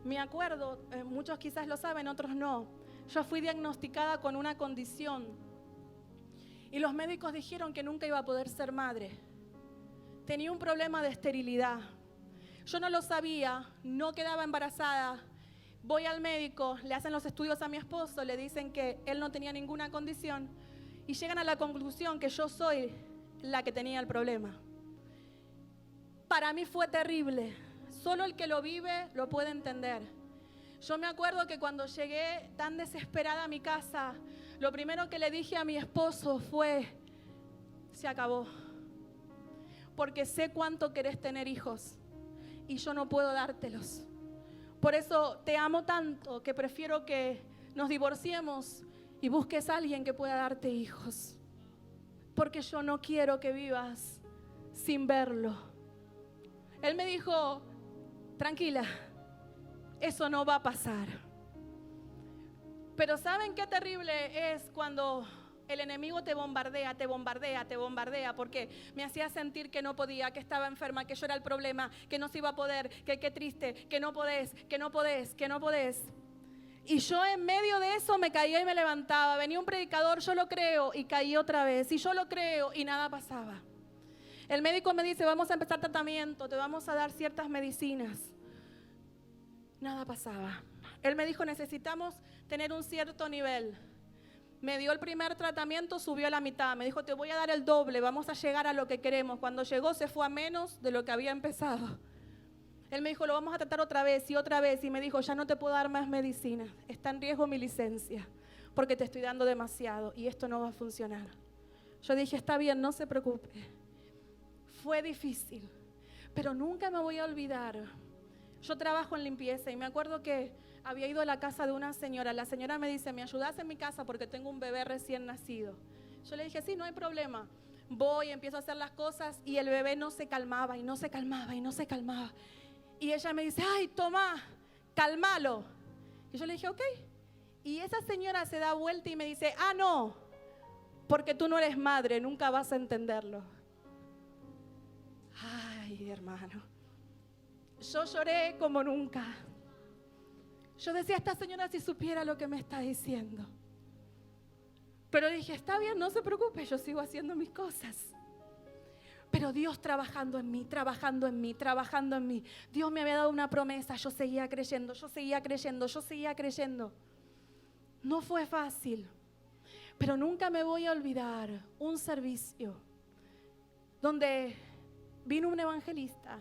Me acuerdo, muchos quizás lo saben, otros no. Yo fui diagnosticada con una condición y los médicos dijeron que nunca iba a poder ser madre. Tenía un problema de esterilidad. Yo no lo sabía, no quedaba embarazada. Voy al médico, le hacen los estudios a mi esposo, le dicen que él no tenía ninguna condición y llegan a la conclusión que yo soy la que tenía el problema. Para mí fue terrible. Solo el que lo vive lo puede entender. Yo me acuerdo que cuando llegué tan desesperada a mi casa, lo primero que le dije a mi esposo fue: se acabó. Porque sé cuánto querés tener hijos y yo no puedo dártelos. Por eso te amo tanto que prefiero que nos divorciemos y busques a alguien que pueda darte hijos. Porque yo no quiero que vivas sin verlo. Él me dijo: tranquila, eso no va a pasar. Pero ¿saben qué terrible es cuando el enemigo te bombardea, te bombardea, te bombardea? Porque me hacía sentir que no podía, que estaba enferma, que yo era el problema, que no se iba a poder, que qué triste, que no podés, que no podés, que no podés. Y yo en medio de eso me caía y me levantaba. Venía un predicador, yo lo creo, y caí otra vez. Y yo lo creo y nada pasaba. El médico me dice: vamos a empezar tratamiento, te vamos a dar ciertas medicinas. Nada pasaba. Él me dijo: necesitamos tener un cierto nivel. Me dio el primer tratamiento, subió a la mitad. Me dijo: te voy a dar el doble, vamos a llegar a lo que queremos. Cuando llegó se fue a menos de lo que había empezado. Él me dijo: lo vamos a tratar otra vez y otra vez. Y me dijo: ya no te puedo dar más medicina. Está en riesgo mi licencia porque te estoy dando demasiado y esto no va a funcionar. Yo dije: está bien, no se preocupe. Fue difícil, pero nunca me voy a olvidar. Yo trabajo en limpieza y me acuerdo que había ido a la casa de una señora. La señora me dice: ¿me ayudas en mi casa porque tengo un bebé recién nacido? Yo le dije: sí, no hay problema. Voy, empiezo a hacer las cosas y el bebé no se calmaba y no se calmaba y no se calmaba. Y ella me dice: ay, toma, cálmalo. Y yo le dije: ok. Y esa señora se da vuelta y me dice: ah, no, porque tú no eres madre, nunca vas a entenderlo. Ay, hermano, yo lloré como nunca. Yo decía: esta señora si supiera lo que me está diciendo. Pero dije: está bien, no se preocupe, yo sigo haciendo mis cosas. Pero Dios trabajando en mí, trabajando en mí, trabajando en mí. Dios me había dado una promesa, yo seguía creyendo, yo seguía creyendo, yo seguía creyendo. No fue fácil, pero nunca me voy a olvidar un servicio donde vino un evangelista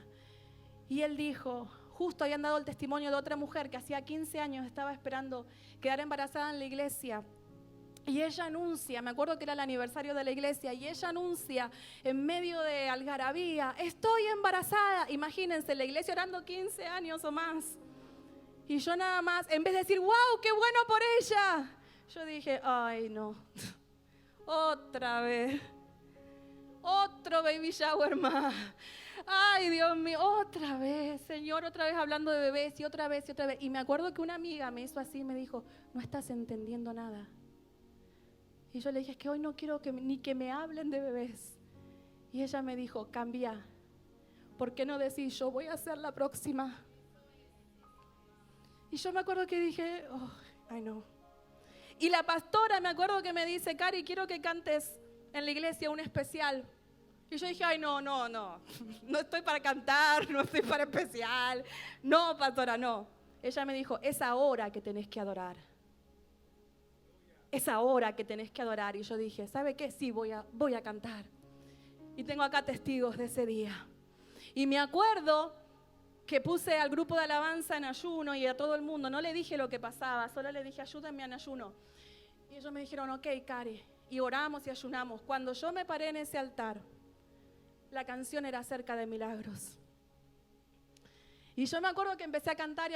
y él dijo, justo habían dado el testimonio de otra mujer que hacía 15 años estaba esperando quedar embarazada en la iglesia Y ella anuncia, me acuerdo que era el aniversario de la iglesia, y ella anuncia en medio de algarabía, estoy embarazada. Imagínense, la iglesia orando 15 años o más. Y yo nada más, en vez de decir, wow, qué bueno por ella, yo dije, ay no, otra vez, otro baby shower más. Ay, Dios mío, otra vez, Señor, otra vez hablando de bebés y otra vez y otra vez. Y me acuerdo que una amiga me hizo así, me dijo, no estás entendiendo nada. Y yo le dije, es que hoy no quiero ni que me hablen de bebés. Y ella me dijo, cambia. ¿Por qué no decís, yo voy a ser la próxima? Y yo me acuerdo que dije, oh, ay no. Y la pastora me acuerdo que me dice, Cari, quiero que cantes en la iglesia un especial. Y yo dije, ay no estoy para cantar, no estoy para especial. No, pastora, no. Ella me dijo, es ahora que tenés que adorar. Es ahora que tenés que adorar. Y yo dije, ¿sabe qué? Sí, voy a cantar. Y tengo acá testigos de ese día. Y me acuerdo que puse al grupo de alabanza en ayuno y a todo el mundo. No le dije lo que pasaba, solo le dije, ayúdenme en ayuno. Y ellos me dijeron, ok, Cari. Y oramos y ayunamos. Cuando yo me paré en ese altar, la canción era acerca de milagros. Y yo me acuerdo que empecé a cantar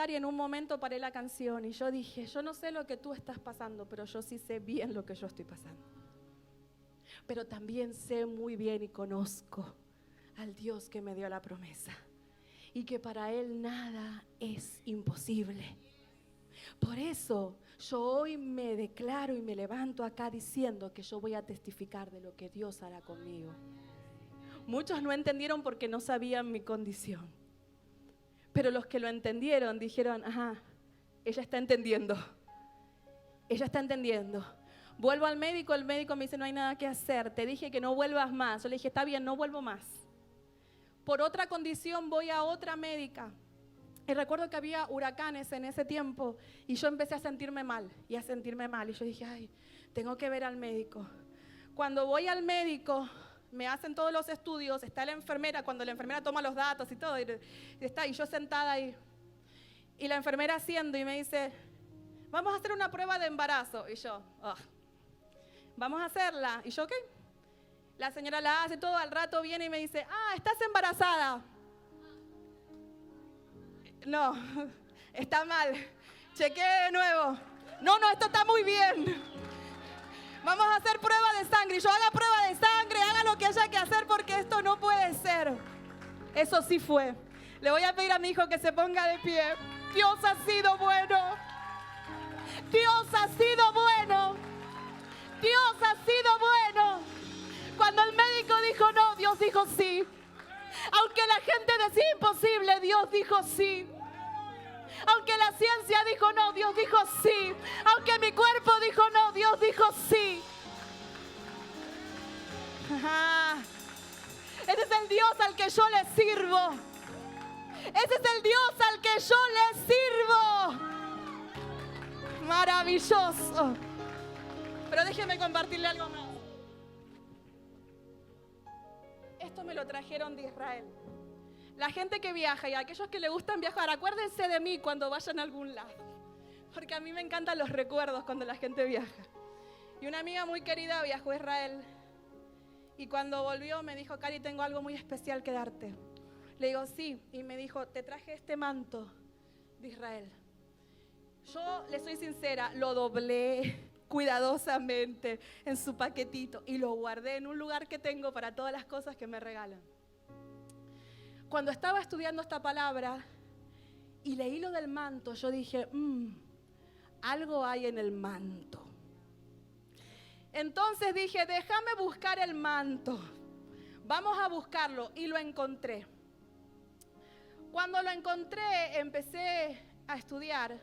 y en un momento paré la canción. Y yo dije, yo no sé lo que tú estás pasando, pero yo sí sé bien lo que yo estoy pasando. Pero también sé muy bien y conozco al Dios que me dio la promesa. Y que para Él nada es imposible. Por eso yo hoy me declaro y me levanto acá diciendo que yo voy a testificar de lo que Dios hará conmigo. Muchos no entendieron porque no sabían mi condición. Pero los que lo entendieron dijeron, ajá, ella está entendiendo. Ella está entendiendo. Vuelvo al médico, el médico me dice, no hay nada que hacer. Te dije que no vuelvas más. Yo le dije, está bien, no vuelvo más. Por otra condición voy a otra médica. Y recuerdo que había huracanes en ese tiempo y yo empecé a sentirme mal y a sentirme mal. Y yo dije, ay, tengo que ver al médico. Cuando voy al médico, me hacen todos los estudios, está la enfermera, cuando la enfermera toma los datos y todo, y yo sentada ahí. Y la enfermera haciendo y me dice, vamos a hacer una prueba de embarazo. Y yo, vamos a hacerla. Y yo, ¿qué? La señora la hace todo, al rato viene y me dice, estás embarazada. No, está mal. Chequeé de nuevo. No, esto está muy bien. Vamos a hacer prueba de sangre. Y yo, haga prueba de sangre, haga lo que haya que hacer porque esto no puede ser. Eso sí fue. Le voy a pedir a mi hijo que se ponga de pie. Dios ha sido bueno. Dios ha sido bueno. Dios ha sido bueno. Cuando el médico dijo no, Dios dijo sí. Aunque la gente decía imposible, Dios dijo sí. Aunque la ciencia dijo no, Dios dijo sí. Aunque mi cuerpo dijo no, Dios dijo sí. Ese es el Dios al que yo le sirvo. Ese es el Dios al que yo le sirvo. Maravilloso. Pero déjeme compartirle algo más. Esto me lo trajeron de Israel. La gente que viaja y aquellos que le gustan viajar, acuérdense de mí cuando vayan a algún lado. Porque a mí me encantan los recuerdos cuando la gente viaja. Y una amiga muy querida viajó a Israel. Y cuando volvió me dijo, Cari, tengo algo muy especial que darte. Le digo, sí. Y me dijo, te traje este manto de Israel. Yo le soy sincera, lo doblé cuidadosamente en su paquetito y lo guardé en un lugar que tengo para todas las cosas que me regalan. Cuando estaba estudiando esta palabra y leí lo del manto, yo dije, algo hay en el manto. Entonces dije, déjame buscar el manto. Vamos a buscarlo y lo encontré. Cuando lo encontré, empecé a estudiar.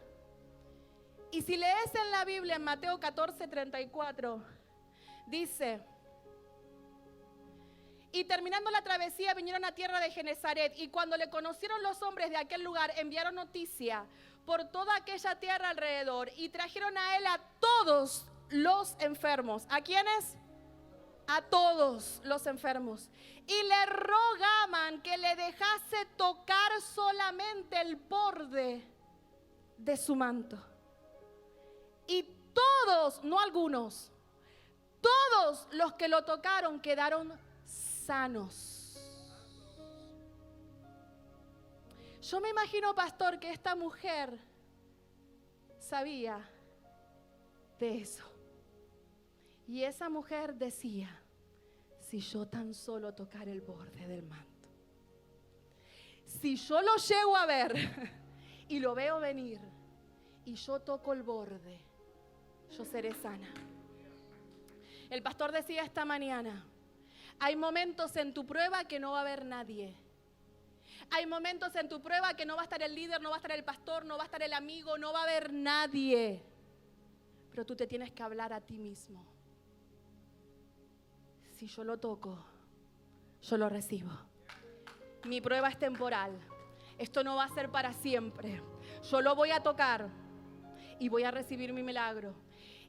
Y si lees en la Biblia, en Mateo 14:34, dice, y terminando la travesía vinieron a tierra de Genezaret, y cuando le conocieron los hombres de aquel lugar, enviaron noticia por toda aquella tierra alrededor, y trajeron a él a todos los enfermos. ¿A quiénes? A todos los enfermos. Y le rogaban que le dejase tocar solamente el borde de su manto. Y todos, no algunos, todos los que lo tocaron quedaron sanos. Yo me imagino, pastor, que esta mujer sabía de eso. Y esa mujer decía, si yo tan solo tocar el borde del manto, si yo lo llego a ver y lo veo venir y yo toco el borde, yo seré sana. El pastor decía esta mañana, hay momentos en tu prueba que no va a haber nadie. Hay momentos en tu prueba que no va a estar el líder, no va a estar el pastor, no va a estar el amigo, no va a haber nadie. Pero tú te tienes que hablar a ti mismo. Si yo lo toco, yo lo recibo. Mi prueba es temporal. Esto no va a ser para siempre. Yo lo voy a tocar y voy a recibir mi milagro.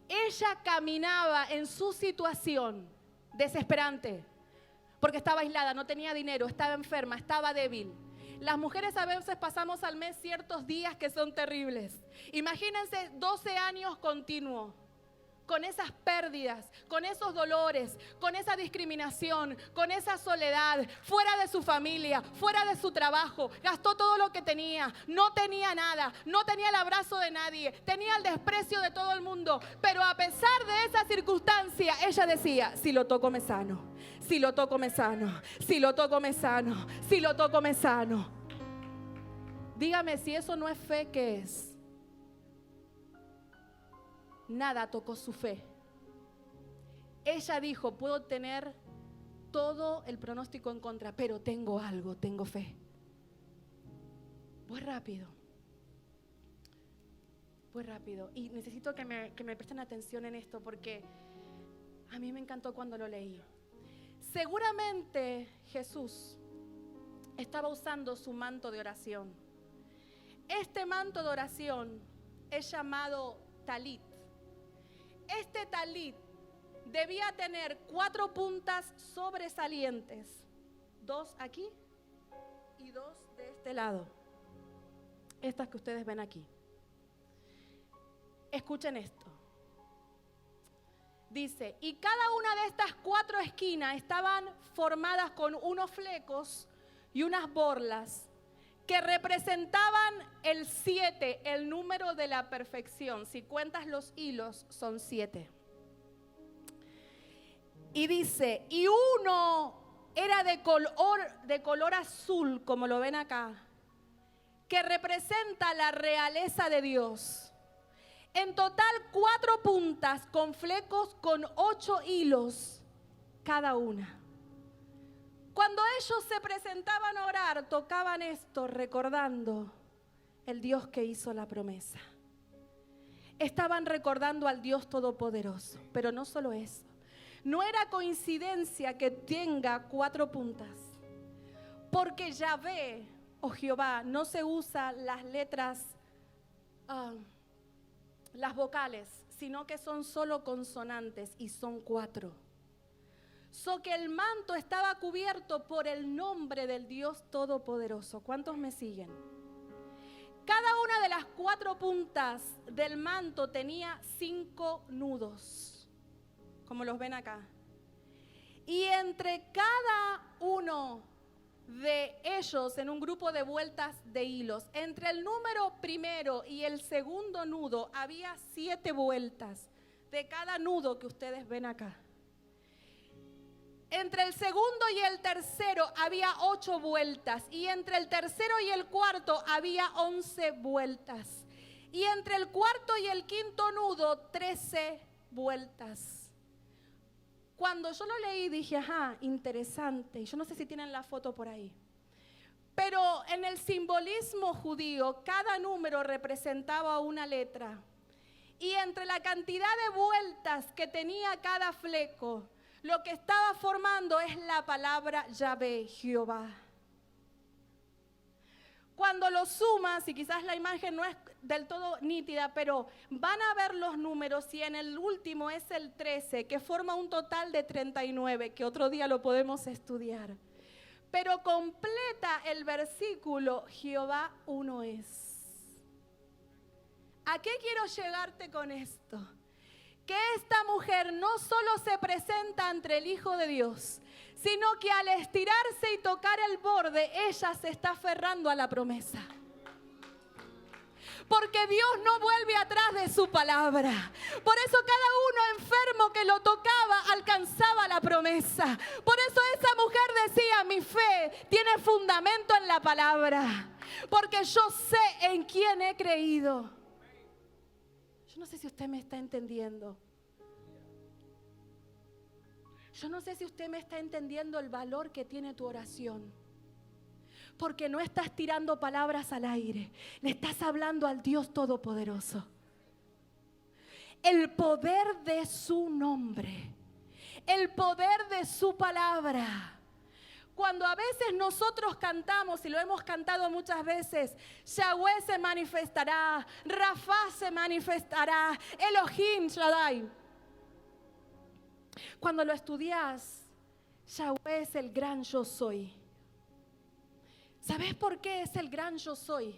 Ella caminaba en su situación desesperante, porque estaba aislada, no tenía dinero, estaba enferma, estaba débil. Las mujeres a veces pasamos al mes ciertos días que son terribles. Imagínense 12 años continuos, con esas pérdidas, con esos dolores, con esa discriminación, con esa soledad, fuera de su familia, fuera de su trabajo. Gastó todo lo que tenía, no tenía nada, no tenía el abrazo de nadie, tenía el desprecio de todo el mundo. Pero a pesar de esa circunstancia, ella decía, si lo toco me sano. Si lo toco me sano, si lo toco me sano, si lo toco me sano. Dígame si eso no es fe, ¿qué es? Nada tocó su fe. Ella dijo, puedo tener todo el pronóstico en contra, pero tengo algo, tengo fe. Voy rápido. Y necesito que me presten atención en esto porque a mí me encantó cuando lo leí. Seguramente Jesús estaba usando su manto de oración. Este manto de oración es llamado talit. Este talit debía tener 4 puntas sobresalientes, 2 aquí y 2 de este lado. Estas que ustedes ven aquí. Escuchen esto. Dice, y cada una de estas 4 esquinas estaban formadas con unos flecos y unas borlas que representaban el 7, el número de la perfección. Si cuentas los hilos, son 7. Y dice, y uno era de color azul, como lo ven acá, que representa la realeza de Dios. En total 4 puntas con flecos con 8 hilos cada una. Cuando ellos se presentaban a orar, tocaban esto recordando el Dios que hizo la promesa. Estaban recordando al Dios Todopoderoso, pero no solo eso. No era coincidencia que tenga 4 puntas, porque Yahvé o Jehová no se usa las letras las vocales, sino que son solo consonantes y son 4. So que el manto estaba cubierto por el nombre del Dios Todopoderoso. ¿Cuántos me siguen? Cada una de las 4 puntas del manto tenía 5 nudos, como los ven acá. Y entre cada uno de ellos, en un grupo de vueltas de hilos, entre el número primero y el segundo nudo había 7 vueltas de cada nudo que ustedes ven acá. Entre el segundo y el tercero había 8 vueltas, y entre el tercero y el cuarto había 11 vueltas, y entre el cuarto y el quinto nudo 13 vueltas. Cuando yo lo leí dije, ajá, interesante. Yo no sé si tienen la foto por ahí. Pero en el simbolismo judío, cada número representaba una letra. Y entre la cantidad de vueltas que tenía cada fleco, lo que estaba formando es la palabra Yahvé, Jehová. Cuando lo sumas, y quizás la imagen no es del todo nítida, pero van a ver los números y en el último es el 13, que forma un total de 39, que otro día lo podemos estudiar. Pero completa el versículo, Jehová uno es. ¿A qué quiero llegarte con esto? que esta mujer no solo se presenta ante el Hijo de Dios, sino que al estirarse y tocar el borde, ella se está aferrando a la promesa. Porque Dios no vuelve atrás de su palabra. Por eso cada uno enfermo que lo tocaba alcanzaba la promesa. Por eso esa mujer decía, mi fe tiene fundamento en la palabra. Porque yo sé en quién he creído. Yo no sé si usted me está entendiendo. Yo no sé si usted me está entendiendo el valor que tiene tu oración. Porque no estás tirando palabras al aire. Le estás hablando al Dios Todopoderoso. El poder de su nombre. El poder de su palabra. Cuando a veces nosotros cantamos, y lo hemos cantado muchas veces, Yahweh se manifestará, Rafa se manifestará, Elohim Shaddai. Cuando lo estudias, Yahweh es el gran yo soy. ¿Sabes por qué es el gran yo soy?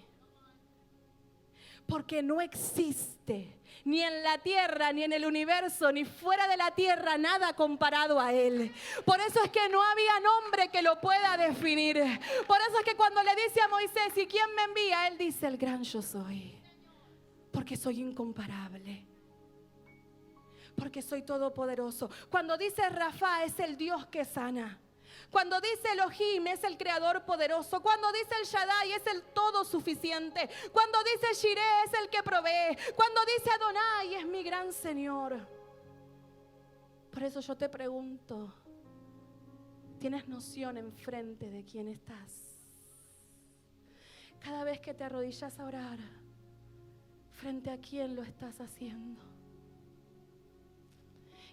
Porque no existe ni en la tierra, ni en el universo, ni fuera de la tierra nada comparado a Él. Por eso es que no había nombre que lo pueda definir. Por eso es que cuando le dice a Moisés, ¿y quién me envía? Él dice, el gran yo soy. Porque soy incomparable. Porque soy todopoderoso. Cuando dice Rafa, es el Dios que sana. Cuando dice Elohim, es el creador poderoso. Cuando dice el Shaddai, es el todo suficiente. Cuando dice Shireh, es el que provee. Cuando dice Adonai, es mi gran Señor. Por eso yo te pregunto, ¿tienes noción enfrente de quién estás? Cada vez que te arrodillas a orar, ¿frente a quién lo estás haciendo?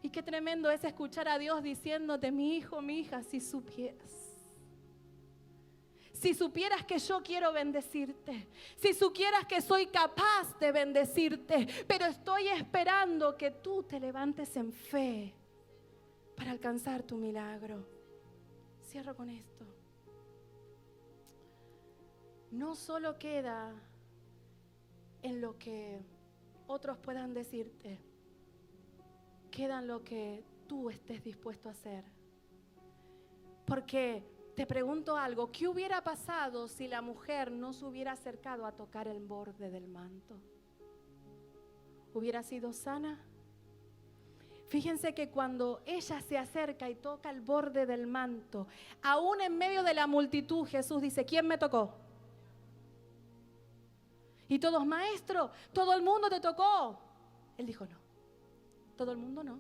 Y qué tremendo es escuchar a Dios diciéndote, mi hijo, mi hija, si supieras. Si supieras que yo quiero bendecirte. Si supieras que soy capaz de bendecirte. Pero estoy esperando que tú te levantes en fe para alcanzar tu milagro. Cierro con esto. No solo queda en lo que otros puedan decirte. Queda en lo que tú estés dispuesto a hacer. Porque te pregunto algo, ¿qué hubiera pasado si la mujer no se hubiera acercado a tocar el borde del manto? ¿Hubiera sido sana? Fíjense que cuando ella se acerca y toca el borde del manto, aún en medio de la multitud, Jesús dice, ¿quién me tocó? Y todos, maestro, todo el mundo te tocó. Él dijo, no. Todo el mundo no.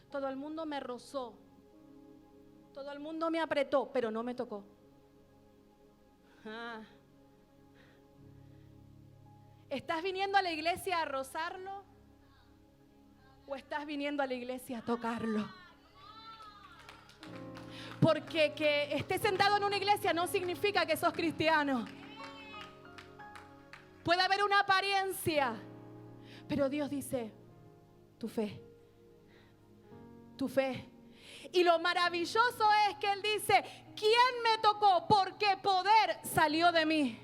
Todo el mundo me rozó. Todo el mundo me apretó, pero no me tocó. ¿Estás viniendo a la iglesia a rozarlo? ¿O estás viniendo a la iglesia a tocarlo? Porque que estés sentado en una iglesia no significa que sos cristiano. Puede haber una apariencia, pero Dios dice, tu fe, tu fe. Y lo maravilloso es que Él dice, ¿quién me tocó? Porque poder salió de mí.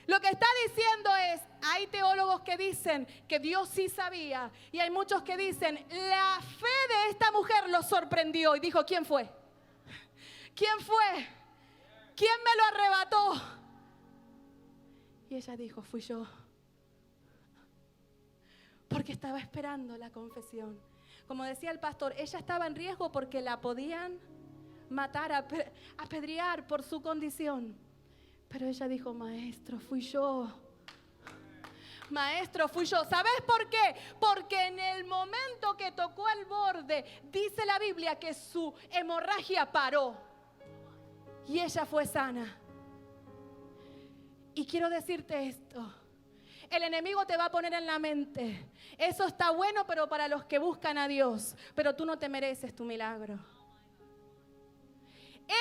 Lo que está diciendo es, hay teólogos que dicen que Dios sí sabía, y hay muchos que dicen, la fe de esta mujer lo sorprendió y dijo, ¿quién fue? ¿Quién fue? ¿Quién me lo arrebató? Y ella dijo, fui yo. Porque estaba esperando la confesión. Como decía el pastor, ella estaba en riesgo porque la podían matar, apedrear por su condición. Pero ella dijo, maestro, fui yo. Maestro, fui yo. ¿Sabes por qué? Porque en el momento que tocó el borde, dice la Biblia que su hemorragia paró. Y ella fue sana. Y quiero decirte esto. El enemigo te va a poner en la mente, eso está bueno, pero para los que buscan a Dios, pero tú no te mereces tu milagro.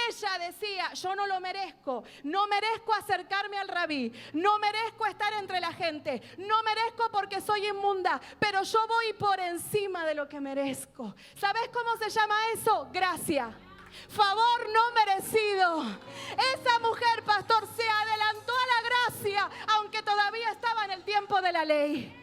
Ella decía, yo no lo merezco, no merezco acercarme al rabí, no merezco estar entre la gente, no merezco porque soy inmunda, pero yo voy por encima de lo que merezco. ¿Sabes cómo se llama eso? Gracia. Favor no merecido. Esa mujer, pastor, se adelantó a la gracia, aunque todavía estaba en el tiempo de la ley.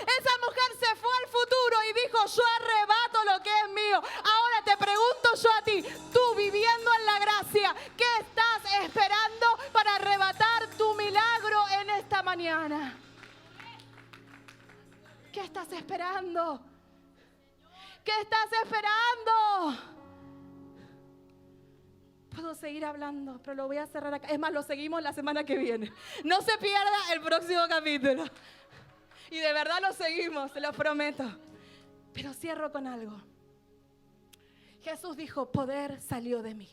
Esa mujer se fue al futuro y dijo, yo arrebato lo que es mío. Ahora te pregunto yo a ti, tú viviendo en la gracia, ¿qué estás esperando para arrebatar tu milagro en esta mañana? ¿Qué estás esperando? ¿Qué estás esperando? Puedo seguir hablando, pero lo voy a cerrar acá. Es más, lo seguimos la semana que viene. No se pierda el próximo capítulo. Y de verdad lo seguimos, se lo prometo. Pero cierro con algo. Jesús dijo, poder salió de mí.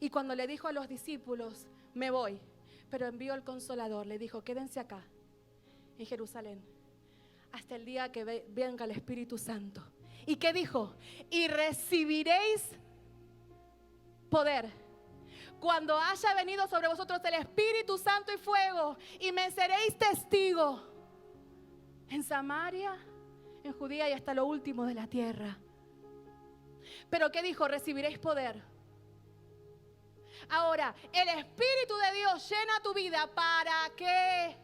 Y cuando le dijo a los discípulos, me voy, pero envío el Consolador, le dijo, quédense acá, en Jerusalén, hasta el día que venga el Espíritu Santo. ¿Y qué dijo? Y recibiréis poder cuando haya venido sobre vosotros el Espíritu Santo y fuego, y me seréis testigo en Samaria, en Judea y hasta lo último de la tierra. Pero ¿qué dijo? Recibiréis poder. Ahora, el Espíritu de Dios llena tu vida. ¿Para qué?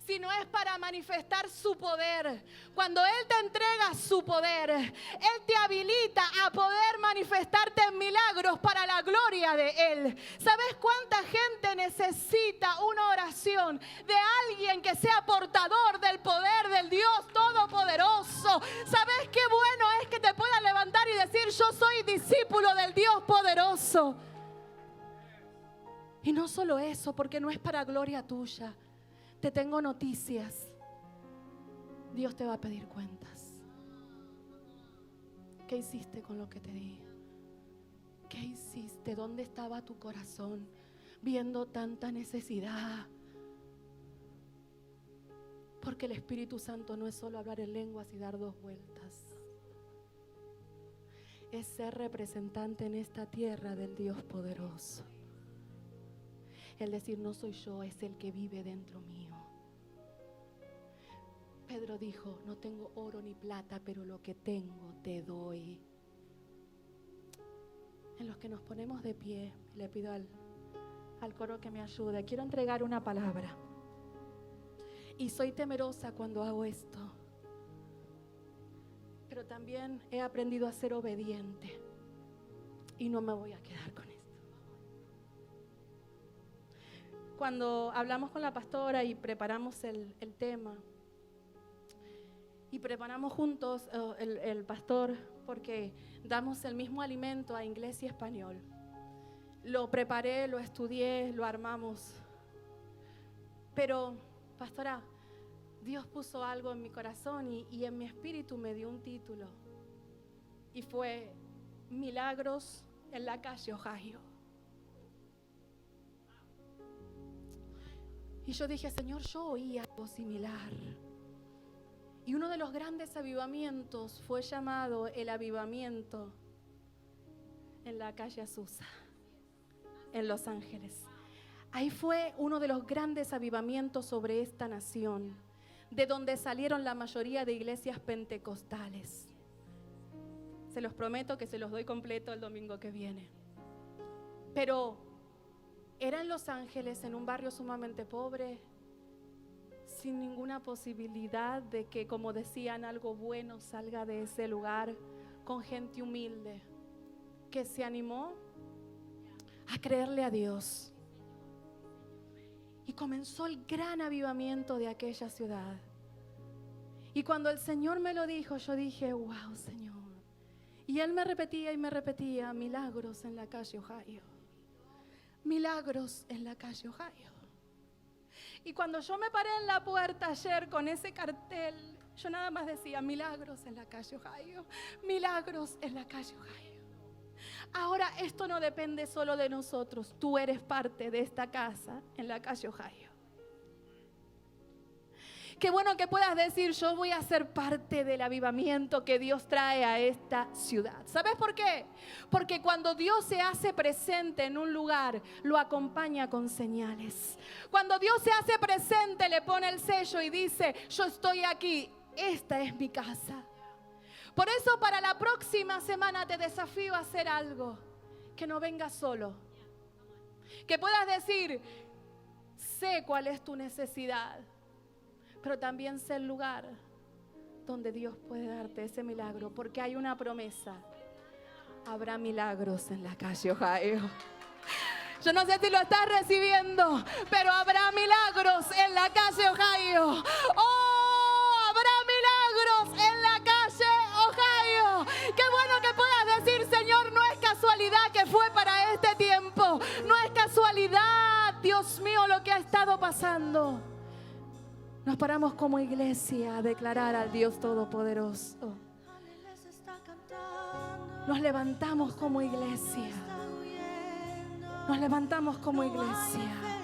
Si no es para manifestar su poder. Cuando Él te entrega su poder, Él te habilita a poder manifestarte en milagros para la gloria de Él. ¿Sabes cuánta gente necesita una oración de alguien que sea portador del poder del Dios Todopoderoso? ¿Sabes qué bueno es que te puedas levantar y decir, yo soy discípulo del Dios poderoso? Y no solo eso, porque no es para gloria tuya. Te tengo noticias. Dios te va a pedir cuentas. ¿Qué hiciste con lo que te di? ¿Qué hiciste? ¿Dónde estaba tu corazón viendo tanta necesidad? Porque el Espíritu Santo no es solo hablar en lenguas y dar dos vueltas. Es ser representante en esta tierra del Dios poderoso. El decir, no soy yo, es el que vive dentro mío. Pedro dijo, no tengo oro ni plata, pero lo que tengo te doy. En los que nos ponemos de pie, le pido al coro que me ayude. Quiero entregar una palabra. Y soy temerosa cuando hago esto. Pero también he aprendido a ser obediente. Y no me voy a quedar con esto. Cuando hablamos con la pastora y preparamos el tema, y preparamos juntos el pastor, porque damos el mismo alimento a inglés y español. Lo preparé, lo estudié, lo armamos. Pero, pastora, Dios puso algo en mi corazón y en mi espíritu me dio un título. Y fue Milagros en la calle Ohio. Y yo dije, Señor, yo oí algo similar. Y uno de los grandes avivamientos fue llamado el avivamiento en la calle Azusa, en Los Ángeles. Ahí fue uno de los grandes avivamientos sobre esta nación, de donde salieron la mayoría de iglesias pentecostales. Se los prometo que se los doy completo el domingo que viene. Pero era en Los Ángeles, en un barrio sumamente pobre, sin ninguna posibilidad de que, como decían, algo bueno salga de ese lugar, con gente humilde que se animó a creerle a Dios. Y comenzó el gran avivamiento de aquella ciudad. Y cuando el Señor me lo dijo, yo dije, wow, Señor. Y Él me repetía y me repetía, milagros en la calle Ohio. Milagros en la calle Ohio. Y cuando yo me paré en la puerta ayer con ese cartel, yo nada más decía, milagros en la calle Ohio. Milagros en la calle Ohio. Ahora esto no depende solo de nosotros. Tú eres parte de esta casa en la calle Ohio. Qué bueno que puedas decir, yo voy a ser parte del avivamiento que Dios trae a esta ciudad. ¿Sabes por qué? Porque cuando Dios se hace presente en un lugar, lo acompaña con señales. Cuando Dios se hace presente, le pone el sello y dice, yo estoy aquí, esta es mi casa. Por eso para la próxima semana te desafío a hacer algo, que no vengas solo. Que puedas decir, sé cuál es tu necesidad, Pero también sé el lugar donde Dios puede darte ese milagro, porque hay una promesa. Habrá milagros en la calle Ohio. Yo no sé si lo estás recibiendo, pero habrá milagros en la calle Ohio. ¡Oh! Habrá milagros en la calle Ohio. Qué bueno que puedas decir, Señor, no es casualidad que fue para este tiempo. No es casualidad, Dios mío, lo que ha estado pasando. Nos paramos como iglesia a declarar al Dios Todopoderoso. Nos levantamos como iglesia. Nos levantamos como iglesia.